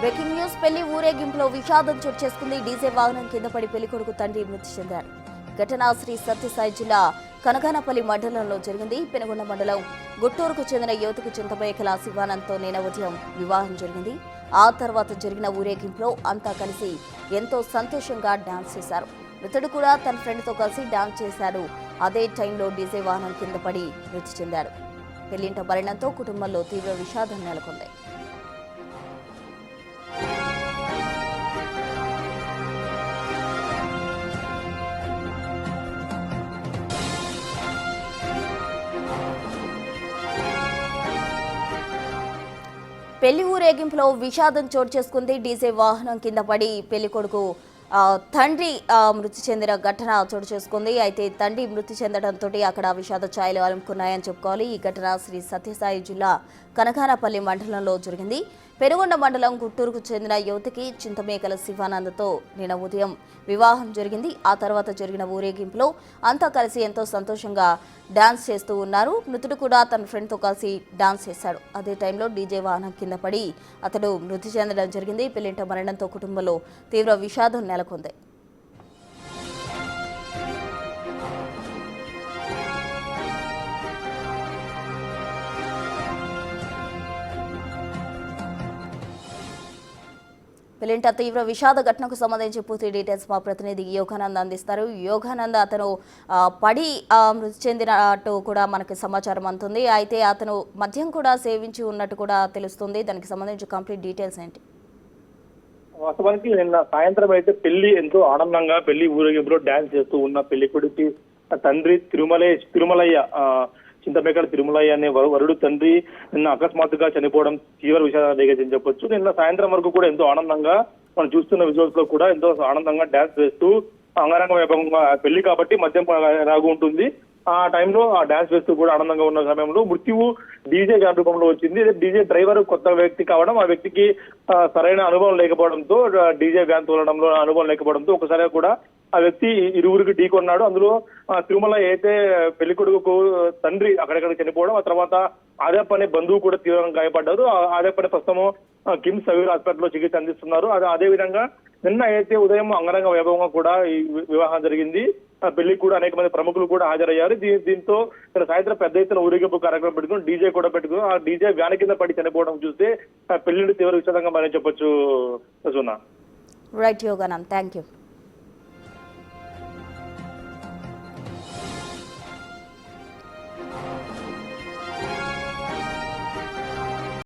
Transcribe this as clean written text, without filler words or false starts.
Breaking news పెళ్లి ఊరేగింపులో విషాదం చోటు చేసుకుంది. డీజే వాహనం కింద పడి పెళ్లికొడుకు తండ్రి మృతి చెందారు. ఘటన శ్రీ సత్యసాయి జిల్లా కనకానపల్లి మండలంలో జరిగింది. పెనుగొండ మండలం గుట్టూరుకు చెందిన యువతికి చింతమేకల శివానంద్తో నిన్న ఉదయం వివాహం జరిగింది. ఆ తర్వాత జరిగిన ఊరేగింపులో అంతా కలిసి ఎంతో సంతోషంగా డాన్స్ చేశారు. మృతుడు కూడా తన ఫ్రెండ్తో కలిసి డాన్స్ చేశాడు. అదే టైంలో డీజే వాహనం కింద పడి మృతి చెందారు. పెళ్లింట మరణంతో కుటుంబంలో తీవ్ర విషాదం నెలకొంది. పెళ్లి ఊరేగింపులో విషాదం చోటు చేసుకుంది. డీజే వాహనం కింద పడి పెళ్లి కొడుకు తండ్రి మృతి చెందిన ఘటన చోటు చేసుకుంది. అయితే తండ్రి మృతి చెందడంతో అక్కడ విషాద ఛాయలు అలుముకున్నాయని చెప్పుకోవాలి. ఈ ఘటన శ్రీ సత్యసాయి జిల్లా కనకానపల్లి మండలంలో జరిగింది. పెనుగొండ మండలం గుట్టూరుకు చెందిన యువతికి చింతమేకల శివానందతో నిన్న ఉదయం వివాహం జరిగింది. ఆ తర్వాత జరిగిన ఊరేగింపులో అంతా కలిసి ఎంతో సంతోషంగా డాన్స్ చేస్తూ ఉన్నారు. మృతుడు కూడా తన ఫ్రెండ్తో కలిసి డాన్స్ చేశాడు. అదే టైంలో డీజే వాహనం కింద పడి అతడు మృతి చెందడం జరిగింది. పెళ్లింట మరణంతో కుటుంబంలో తీవ్ర విషాదం నెలకొంది. పెళ్లింట తీవ్ర విషాద ఘటనకు సంబంధించి పూర్తి డీటెయిల్స్ మా ప్రతినిధి యోగానంద్ అందిస్తారు. యోగానంద్, అతను పడి మృతి చెందినట్టు కూడా మనకి సమాచారం అందుతుంది. అయితే అతను మద్యం కూడా సేవించి ఉన్నట్టు కూడా తెలుస్తుంది. దానికి సంబంధించి కంప్లీట్ డీటెయిల్స్ ఏంటి? వాస్తవానికి నిన్న సాయంత్రం అయితే పెళ్లి ఎంతో ఆనందంగా పెళ్లి ఊరేగింపులో డాన్స్ చేస్తూ ఉన్న పెళ్లి కొడుకు తండ్రి తిరుమలయ్య చింతమేకల తిరుమలయ్య అనే వరుడు తండ్రి నిన్న అకస్మాత్తుగా చనిపోవడం తీవ్ర విషాదం చెప్పొచ్చు. నిన్న సాయంత్రం వరకు కూడా ఎంతో ఆనందంగా మనం చూస్తున్న విజువల్స్ లో కూడా ఎంతో ఆనందంగా డాన్స్ వేస్తూ అంగరంగ వైభవంగా పెళ్లి కాబట్టి మద్యం రాగు ఉంటుంది. ఆ టైంలో ఆ డాన్స్ వేస్తూ కూడా ఆనందంగా ఉన్న సమయంలో మృత్యువు డీజే వ్యాన్ రూపంలో వచ్చింది. డీజే డ్రైవర్ కొత్త వ్యక్తి కావడం, ఆ వ్యక్తికి సరైన అనుభవం లేకపోవడంతో, డీజే వ్యాన్ తోలడంలో అనుభవం లేకపోవడంతో ఒకసారి కూడా ఆ వ్యక్తి ఇరువురికి ఢీకొన్నాడు. అందులో తిరుమల అయితే పెళ్లి కొడుకు తండ్రి అక్కడెక్కడ చనిపోవడం, ఆ తర్వాత ఆదేప్ అనే బంధువు కూడా తీవ్రంగా గాయపడ్డారు. ఆదేప్ అనే ప్రస్తుతము కిమ్స్ సవీర్ హాస్పిటల్లో చికిత్స అందిస్తున్నారు. అదే విధంగా నిన్న అయితే ఉదయం అంగరంగ వైభవంగా కూడా ఈ వివాహం జరిగింది. పెళ్లికి కూడా అనేక మంది ప్రముఖులు కూడా హాజరయ్యారు. దీంతో ఇక్కడ సాయంత్రం పెద్ద ఎత్తున ఊరేగింపు కార్యక్రమం పెట్టుకుని డీజే కూడా పెట్టుకుని ఆ డీజే వ్యాన్ కింద పడి చనిపోవడం చూస్తే పెళ్లి తీవ్ర విషాదంగా మనం చెప్పొచ్చు. Right Yoganand, thank you.